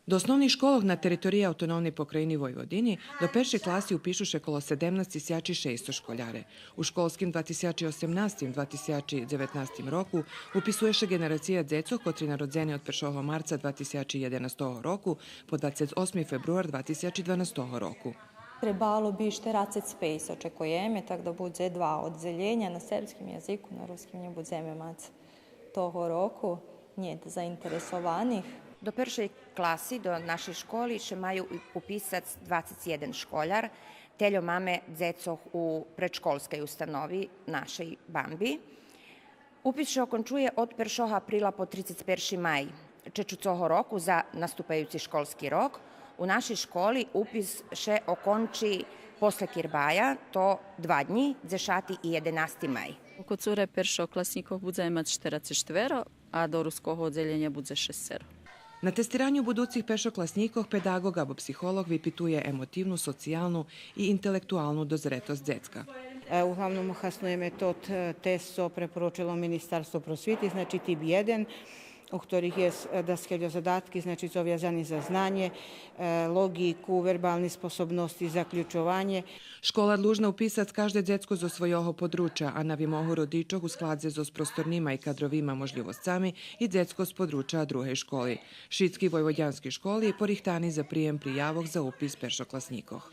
Do osnovnih školov na teritoriji autonomnej pokrajini Vojvodini do першої класі упишуше коло 17.600 školjare. U školskim 2018-2019 roku upisuješe generacija dzeco, kotri narodzeni od 1. marca 2011 roku po 28. februar 2012 roku. Trebalo bi šteracet spejs, očekujeme, tak da bude dva odzeljenja na serbskim jeziku, na ruskim nie budeme mať toho roku. Nije zainteresovanih. Do першої класи, до нашої школи, ще маю уписати 21 школяр. Телjo mame dzecoh u predškolskej ustanovi našej Bambi. Upis ще окончує od 1. aprila po 31. maj čeču цього року за наступаючий školski rok. U našoj školi upis ще окончи posle Kirbaja, to 2 dni, 10. i 11. maj. Oko cure першокласников буде мати 44, a do ruskого odzeljenja bude 6. Na testiranju budućih pešoklasnikov pedagog abo psiholog vypituje emotivnu, socijalnu i intelektualnu dozretost dzecka. Uglavnom uhasnuje metod test so preporučilo Ministarstvo prosviti, znači tip 1, u ktorých je da skeľo zadatky, znači so vjazani za znanje, logiku, verbalne sposobnosti, zaključovanje. Škola dlužna upisati každé dzecko zo svojho područja, a na vimohu rodičov uskladze zo s prostornima i kadrovima možljivoscami i dzecko z područja druge školi. Šitski vojvodjanski školi je porihtani za prijem prijavog za upis peršoklasnikoh.